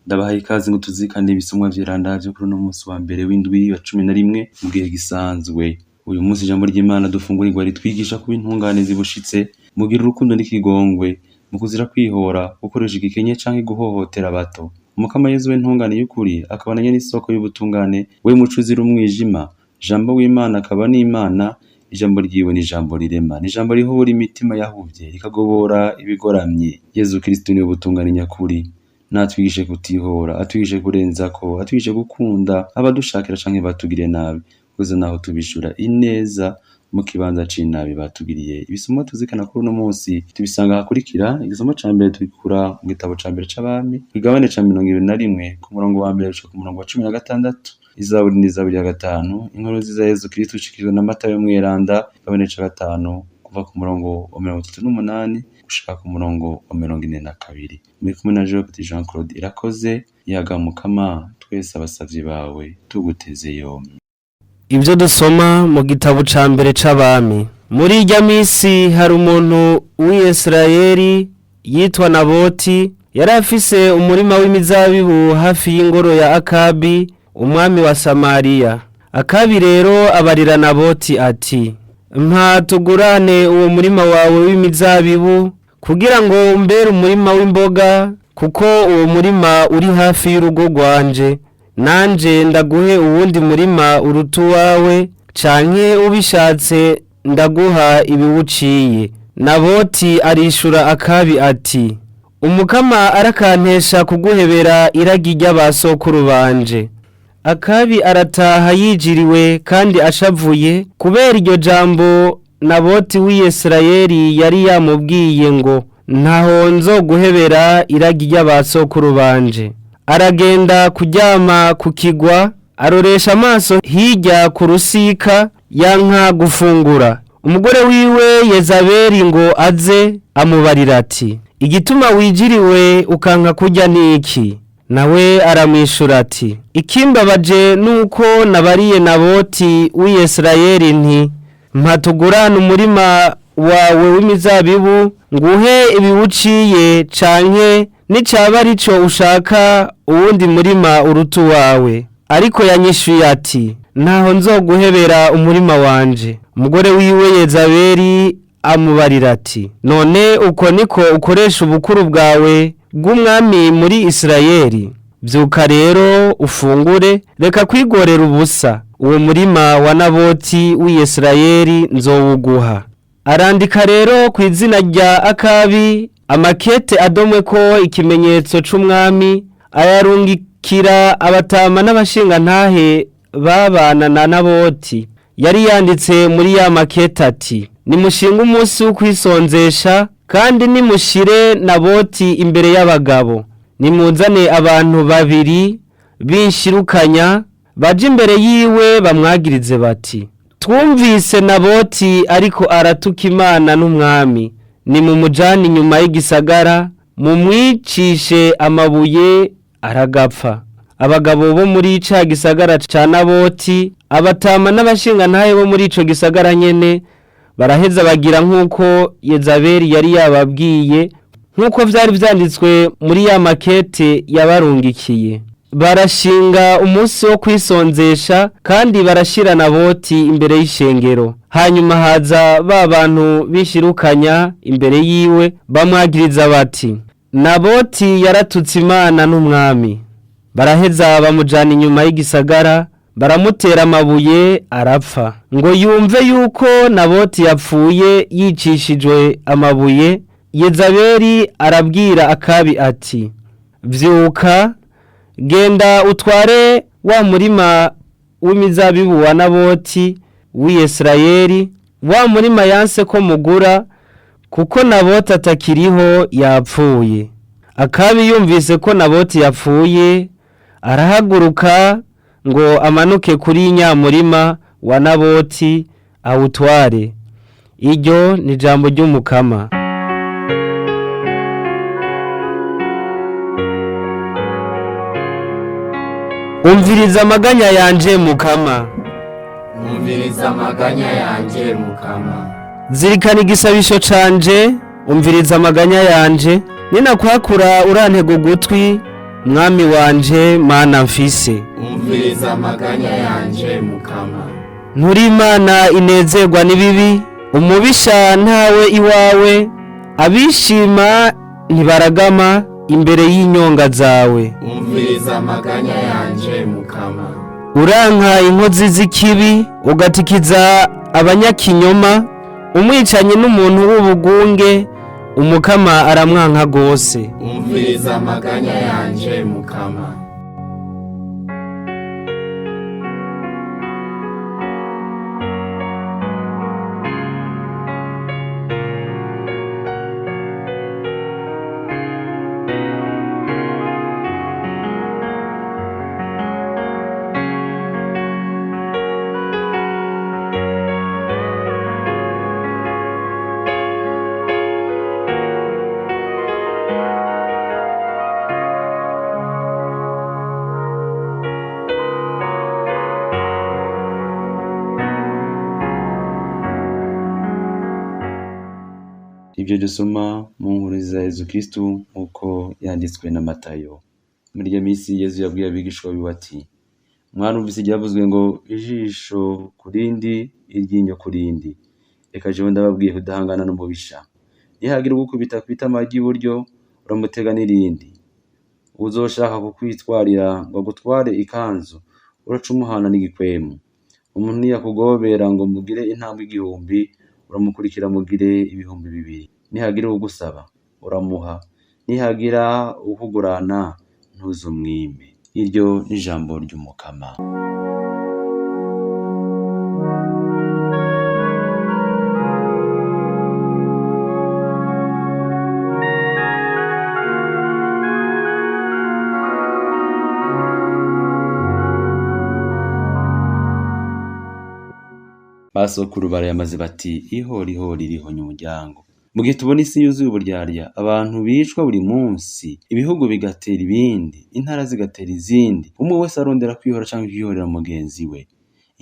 Ndabahaye ikaze ngo tuzikane ibisomwa vy'iranda vyo kuri uno munsi wa mbere w'indwi wa 11 mu gihe gisanzwe. Uyu munsi ijambo ry'Imana dufungurirwa ritwigisha kuba intungane zibushitse, mugira urukundo n'ikigongwe, mu kuzira kwihora, gukoresha igikenye canke guhohotera abato. Umukama Yezu w'intungane y'ukuri akabananye n'isoko y'ubutungane, we muco uzira umwijima, jambo w'Imana akaba n'Imana, ijambo ryiwe ni ijambo rirema, ni ijambo rihura imitima yahuvye, rikagobora ibigoramye. Yezu Kristo ni ubutungane nyakuri. Natwigishe kutihora, atwigishe kurenzako, atwigishe gukunda abadushakira canke batugiriye nabi, kuko naho tubishura ineza mu kibanza c'inabi batugiriye. Ibisomo tuzikana kuri uno munsi tubisanga hakurikira. Igisomo ca mbere tubikura mu gitabo ca mbere c'Abami, kw'igabane ca 21 ku murongo wa mbere gushika ku murongo wa 16. Izaburi n'izaburi ya 5, inkuru nziza Yezu Kristo ushikijwe na Matayo mweranda, igabane ca 5 kuva ku murongo wa 38 gushika ku murongo wa 42. Muri kumwe na Jean Claude Irakoze, yaga Mukama, twese abasavyi bawe tuguteze yompi. Ibyo dusoma mu gitabo ca mbere c'Abami. Muri irya misi hari umuntu w'Isirayeli yitwa Naboti, yari afise umurima w'imizabibu hafi y'ingoro ya Akabi, umwami wa Samariya. Akabi rero abarira Naboti ati: "Mpa tugurane uwo murima wawe w'imizabibu kugira ngo umbere umurima w'imboga, kuko uwo murima uri hafi y'urugo rwanje. Nanje ndaguhe uwundi murima uruta uwawe, canke ubishatse ndaguha ibiwuciye." Naboti arishura Akabi ati: "Umukama arakantesha kuguhebera iragi ry'abasokuru banje." Akabi arataha yijiriwe kandi ashavuye kubera iryo jambo Naboti w'Isirayeli yari yamubwiye ngo, "Ntaho nzoguhebera iragi ry'abasokuru banje." Aragenda kuryama ku kigwa, aroresha amaso hirya ku rusika, yanka gufungura. Umugore wiwe Yezabeli ngo aze amubarira ati: "Igituma wijiriwe ukanka kurya niki?" Nawe aramwishura ati: "Ikimbabaje nuko nabariye Naboti w'Isirayeli nti, mpa tugurane umurima wawe w'imizabibu nguhe ibiwuciye, canke nicaba arico ushaka uwundi murima uruta uwawe." Ariko yanyishuye ati: "Ntaho nzoguhebera umurima wanje." Umugore wiwe Yezabeli amubarira ati: "None uko niko ukoresha ubukuru bwawe bw'umwami muri Isirayeli? Vyuka rero ufungure, reka kwigorera ubusa. Uwo murima wa Naboti w'Isirayeli nzowuguha." Arandika rero ku izina rya Akabi amakete adomwe ko ikimenyetso c'umwami, ayarungikira abatama n'abashingantahe babana na Naboti. Yari yanditse muri ya makete ati: "Nimushinga umunsi wo kwisonzesha, kandi nimushire Naboti imbere y'abagabo. Nimuzane abantu 2 binshirukanya, baje imbere yiwe bamwagirize bati: Twumvise Naboti ariko aratuka Imana n'umwami. Nimumujane inyuma y'igisagara, mumwicishe amabuye aragapfa." Abagabo bo muri ca gisagara ca Naboti, abatama n'abashingantahe bo muri ico gisagara nyene, baraheza bagira nk'uko Yezabeli yari yababwiye, nk'uko vyari vyanditswe muri ya makete yabarungikiye. Barashinga umunsi wo kwisonzesha, kandi barashira Naboti imbere y'ishengero. Hanyuma haza ba bantu bishirukanya imbere yiwe, bamwagiriza bati: "Naboti yaratutse Imana n'umwami." Baraheza bamujana inyuma y'igisagara, baramutera amabuye arapfa. Ngo yumve yuko Naboti yapfuye yicishijwe amabuye, Yezabeli arabwira Akabi ati: "Vyuka, genda utware wa murima w'imizabibu wa Naboti w'Isirayeli, wa murima yanse ko mugura, kuko Naboti atakiriho, yapfuye." Akabi yumvise ko Naboti yapfuye, arahaguruka ngo amanuke kuri nyamurima wa Naboti awutware. Iryo ni ijambo ry'Umukama. Umviriza amaganya yanje Mukama. Umviriza amaganya yanje Mukama. Zirikana igisabisho canje, umviriza amaganya yanje. Ninakwakura urantega ugutwi, mwami wanje mana mfise. umviriza amaganya yanje mukama. Nturi Imana inezerwa n'ibibi, umubisha ntawe iwawe, abishima ntibaragama imbere y'inyonga zawe. umviriza amaganya yanje mukama. Uranka inkozi z'ikibi, ugatikiza abanyakinyoma, umwicanyi n'umuntu w'ubugunge, umukama aramwanka gose. umviriza amaganya yanje mukama. Ibyo dusoma mu nkuru za Yezu Kristu nk'uko yanditswe na Matayo. Muri iyo minsi Yezu yabwiye abigishwa biwe ati: mwarumvise ibyavuzwe ngo ijisho ku rindi, iryinyo ku rindi. Reka jewe ndababwiye kudahangana n'umubisha. Nihagira ugukubita ku itama ry'iburyo, uramutega n'irindi. Uzoshaka kukwitwarira ngo agutware ikanzu, uraca umuhana n'igikwemu. Umuntu niyakugobera ngo mugire intambwe 1000, uramukurikira mugire 2000. Nihagira ugusaba, uramuha. Nihagira ukugurana, ntuzumwime. Iryo ni ijambo ry'umukama. Basokuru barayamaze bati: ihorihori rihonya umuryango. Mu gihe tubona isi yuzuye uburyarya, abantu bicwa buri munsi, ibihugu bigatera ibindi, intara zigatera izindi, umwe wese arondera kwihora canke kwihorera mugenzi we.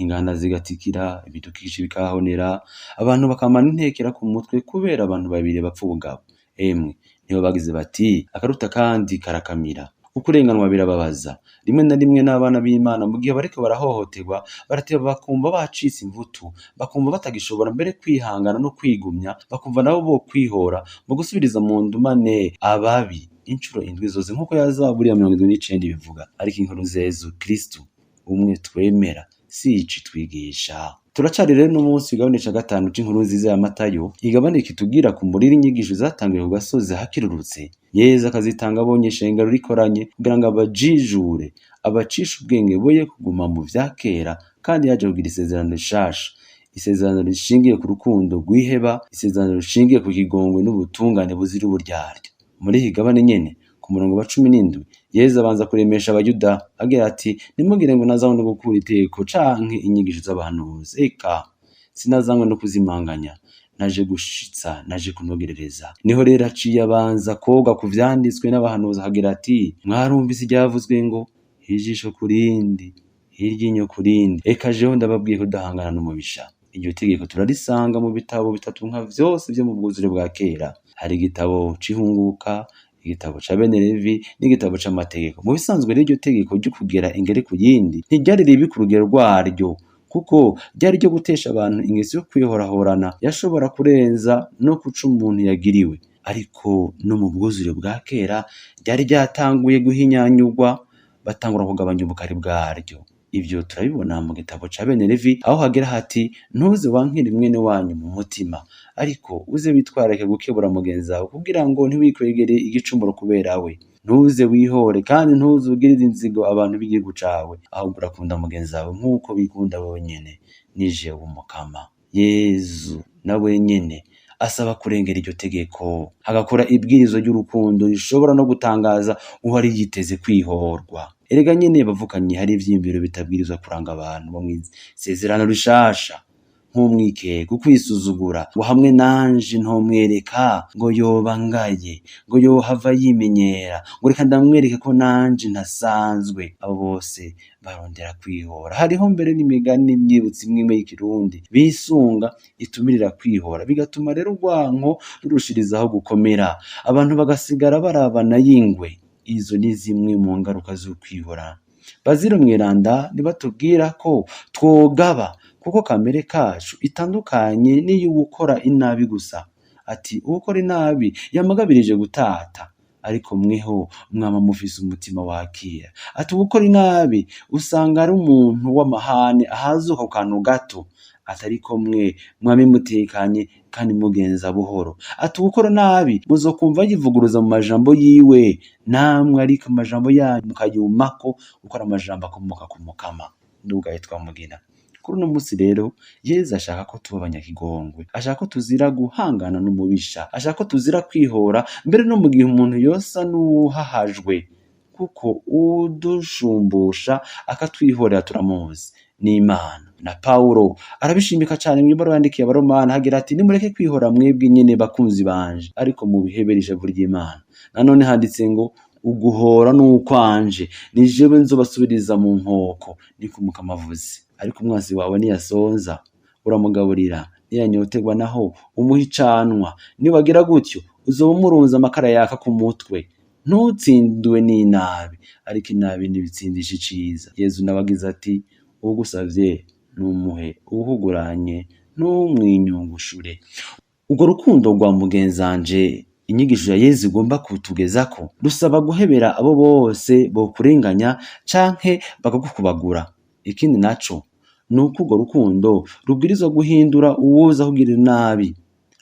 Inganda zigatikira, ibidukikije bikahonera, abantu bakamana intekera ku mutwe kubera abantu babiri bapfa ubugabo. Emwe niho bagize bati: akaruta kandi karakamira. Ukurenganwa birababaza. Rimwe na rimwe n'abana b'Imana mu gihe bariko barahohoterwa, barateba bakumva bacitse imvutu, bakumva batagishobora mbere kwihangana no kwigumya, bakumva nabo bo kwihora mu gusubiriza mu ndumane ababi incuro 7 zose nk'uko Zaburi ya 79 bivuga. Ariko inkuru za Yezu Kristu umwe twemera si ici twigisha. Turacari rero n'umunsi w'igabane ca 5 c'inkuru nziza ya Matayo, igabane kitubwira ku muriri inyigisho zatangiye ku gasozi hakirurutse. Yezu akazitanga abonye ishengero rikoranye kugira ngo abajijure, abacisha ubwenge boye kuguma mu vya kera, kandi yaje kugira isezerano rishasha. Isezerano rishingiye ku rukundo rwiheba, isezerano rishingiye ku kigongwe n'ubutungane buzira uburyarya. Muri iyi gabane nyene ku murongo wa 17, Yezu abanza kuremesha abayuda agira ati: nimugire ngo nazanywe no gukura iteko canke inyigisho z'abahanuzi. Eka sinazanywe no kuzimanganya, naje gushitsa, naje kunogerereza. Niho rero aciye abanza koga ku vyanditswe n'abahanuzi agira ati: mwarumvise ibyavuzwe ngo ijisho ku rindi, iryinyo ku rindi. Eka jewe ndababwiye kudahangana n'umubisha. Iryo tegeko turarisanga mu bitabo bitatu nka vyose vyo mu bwuzure bwa kera. Hari igitabo c'ihunguka, igitabo ca bene Levi n'igitabo c'amategeko. Mu bisanzwe rero iryo tegeko ryo kugera ingere ku yindi ntiryari ribi ku rugero rwaryo, kuko ryari ryo gutesha abantu ingeso yo kwihorahorana yashobora kurenza no kuca umuntu yagiriwe. Ariko no mu bwuzure bwa kera ryari ryatanguye guhinyanyurwa, batangura kugabanya ubukari bwaryo. Ivyo turabibona mu gitabo ca bene Levi aho hagera hati: ntuze wankire mwene wanyu mu mutima, ariko uze witwararike gukebura mugenzi wawe kugira ngo ntiwikwegere igicumuro kubera we. Ntuze wihore kandi ntuze ugirire inzigo abantu b'igihugu cawe, ahubwo urakunda mugenzi wawe nk'uko bikunda wewe nyene. Ni jewe umukama. Yezu nawe nyene asaba kurengera iryo tegeko, hagakora ibwirizo ry'urukundo rishobora no gutangaza uwari yiteze kwihorwa. Erega nyene bavukanye hari ivyiyumviro bitabwirizwa kuranga abantu bo mw'isezerano rishasha, nk'umwikeko, kwisuzugura, ngo hamwe nanje ntomwereka ngo yoba ngaye, ngo yohava yimenyera, ngo reka ndamwereke ko nanje ntasanzwe. Abo bose barondera kwihora. Hariho mbere n'imigani myibutsi imwe y'ikirundi bisunga itumirira kwihora, bigatuma rero urwanko rurushirizaho gukomera, abantu bagasigara barabana y'ingwe. Izo ni zimwe mu ngaruka zo kwihora. Baziro mweranda nibatubwira ko twogaba kuko kamere kacu itandukanye n'iyo gukora inabi gusa. Ati uwukora inabi yamagabirije gutata, ariko mweho mwama mufise umutima wakira. Ati uwukora inabi usanga ari umuntu w'amahane ahazuka ku kantu gato, atariko mwe mwami mutekanye kandi mugenza buhoro. Ati uwukora nabi muzokumva yivuguruza mu majambo yiwe, namwe ariko amajambo yanyu mukayumako, gukora amajambo akomoka ku Mukama. Ndugaye twamugira. Kuri uno musi rero Yezu ashaka ko tuba abanyakigongwe, ashaka ko tuzira guhangana n'umubisha, ashaka ko tuzira kwihora, mbere no mu gihe umuntu yosa n'uhahajwe, kuko udushumbusha akatwihorera turamuzi ni Imana. Na Paulo arabishimika cyane mw'ibaruwa yandikiye Abaromani hagira ati nimureke kwihora mwebwe nyene bakunzi banje, ariko mubihebere ijambo ry'Imana. Nanone handitse ngo uguhora n'ukwanje ni jewe nzobasubiriza mu nkoko, niko Mukama avuze. Ariko umwansi wawe niyasonza uramugaburira, niyanyoterwa naho umuha icanwa, niwagira gutyo uzoba umurunza amakara yaka ku mutwe. Ntutsindwe n'inabi, ariko inabi ntibitsindisha iciza. Yezu nawe agize ati ugusavye numuhe, uhuguranye ntumwinyungushure. Urwo rukundo rwa mugenzanje inyigisho ya Yezu igomba kutugezako rusaba guhebera abo bose bokurenganya canke bakagukubagura. Ikindi naco nuko urwo rukundo rubwirizwa guhindura uwoza kugirira nabi.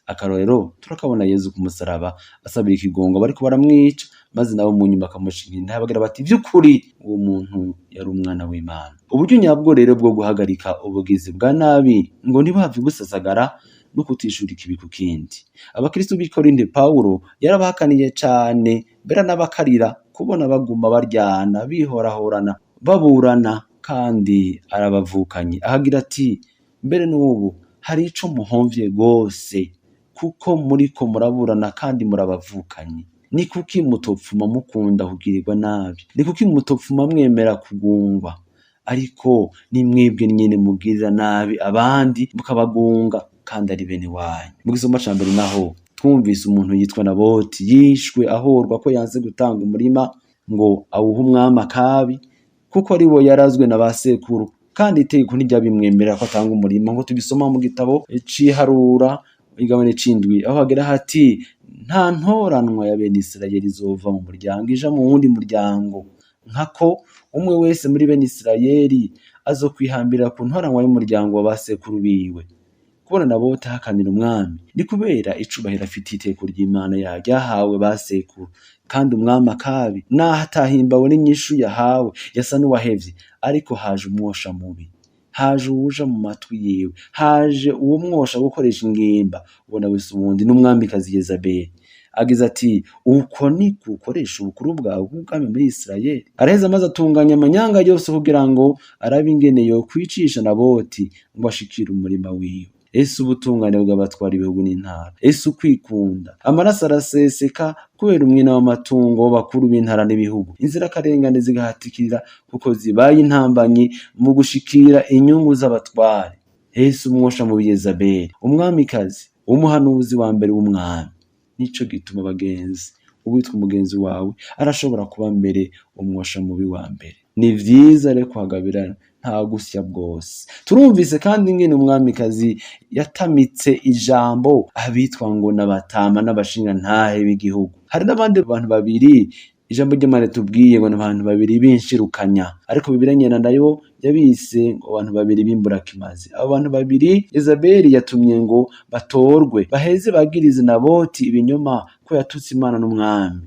Akarorero turakabona Yezu ku musaraba asabira ikigongo bariko baramwica, maze nabo mu nyuma bakamushinga intahe bagira bati vy'ukuri uwo muntu yari umwana w'Imana. Uburyo nyabwo rero bwo guhagarika ubugizi bwa nabi ngo ntibahave busasagara no kutishura ikibi ku kindi. Abakristo b'i Korinte Paulo yarabahakaniye cane, mbere n'abakarira kubona baguma baryana, bihorahorana, baburana, kandi arabavukanye. Ahagira ati mbere n'ubu hari ico muhomvye gose, kuko muriko muraburana kandi murabavukanye. Ni kuki mutopfuma mukunda kugirirwa nabi? Ni kuki mutopfuma mwemera kugungwa? Ariko ni mwebwe nyene mugirira nabi abandi mukabagunga, kandi ari bene wanyu. Mu gisoma ca mbere naho twumvise umuntu yitwa Naboti yishwe ahorwa ko yanze gutanga umurima ngo awuhe umwami Akabi, kuko ari bo yarazwe na basekuru, kandi itegeko ntiryabimwemerera ko atanga umurima, ngo tubisoma mu gitabo c'iharura igabane c'indwi aho hagira hati nta ntoranwa ya bene Isirayeli izova mu muryango ija mu wundi muryango, nkako umwe wese muri bene Isirayeli azokwihambira ku ntoranwa y'umuryango wa basekuru biwe. Kubona Naboti ahakanira umwami ni kubera icubahiro afitiye iteko ry'Imana ryahawe basekuru, kandi umwami Akabi naho atahimbawe n'inyishu yahawe yasa n'uwahevye, ariko haje umwosha mubi, haje uwuja mu matwi yiwe, haje uwo mwosha gukoresha ingimba, ubona wese ubundi n'umwamikazi Yezabeli. Agize ati uko ni gukoresha ubukuru bwawe bw'ubwami muri Isirayeli. Araheza maze atunganya amanyanga yose kugira ngo arabe ingene yokwicisha Naboti ngo ashikire umurima wiwe. Ese ubutungane bw'abatwara ibihugu n'intara, ese ukwikunda, amaraso araseseka kubera umwina w'amatungo bakuru b'intara n'ibihugu, inzirakarengane zigahatikira kuko zibaye intambanyi mu gushikira inyungu z'abatware. Ese umwosha mu Yezabeli, umwamikazi, umuhanuzi wa mbere w'umwami. Nico gituma bagenzi, uwitwa umugenzi wawe arashobora kuba mbere umwosha mubi wa mbere. Ni vyiza rero kuhagabirana nta gusya bwose. Turumvise kandi ingene umwamikazi yatamitse ijambo abitwa ngo n'abatama n'abashinga ntahe b'igihugu. Hari n'abandi bantu babiri ijambo ry'Imana tubwiye ngo n'abantu babiri b'inshirukanya, ariko Bibiliya nyene nayo yabise ngo abantu babiri b'imburakimazi. Abo bantu babiri Yezabeli yatumye ngo batorwe baheze bagirize Naboti ibinyoma ko yatutse Imana n'umwami,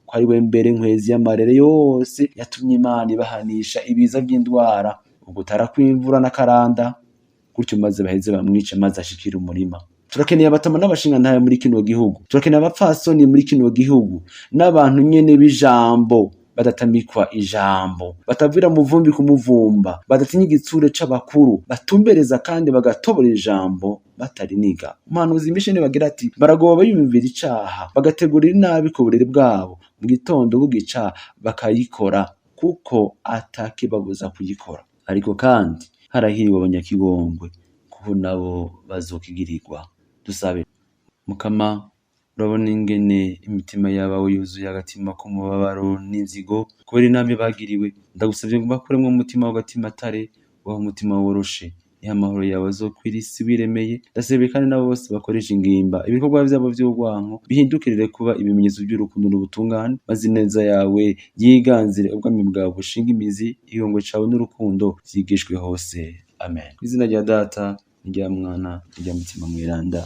ko ari we mbere nkwezi y'amarere yose yatumye Imana ibahanisha ibiza by'indwara, ugutara kw'imvura n'akaranda, gutyo maze baheze bamwice maze ashikira umurima. Turakeneye abatama n'abashinga ntahe muri kino gihugu, turakeneye abapfasoni muri kino gihugu, n'abantu nyene b'ijambo badatamikwa ijambo, batavira mu vumbi kumuvumba, badatinya igitsure c'abakuru, batumbereza kandi bagatobora ijambo batariniga. Umuhanuzi Misheni bagira ati baragoba yumvira icaha, bagategurira inabi ku buriri bwabo, mu gitondo bugica bakayikora, kuko atakibabuza kuyikora. Ariko kandi harahiriwe abanyakigongwe, kuko nabo bazokigirirwa. Dusabe. Mukama urabona ingene imitima yabo yuzuye agatima k'umubabaro n'inzigo kubera intambwe bagiriwe. Ndagusavye ngo bakuremwo umutima w'agatimatare, waho umutima woroshe, niho amahoro yawe azokwira isi wiremeye. Ndasabye kandi nabo bose bakoresha ingimba ibikorwa vyabo vy'urwanko bihindukirire kuba ibimenyetso by'urukundo n'ubutungane, maze ineza yawe yiganzire ubwami bwawe bushinga imizi, igongwe cawe n'urukundo vyigishwe hose. Amen. Kw'izina rya Data, n'irya Mwana, n'irya Mutima Mweranda.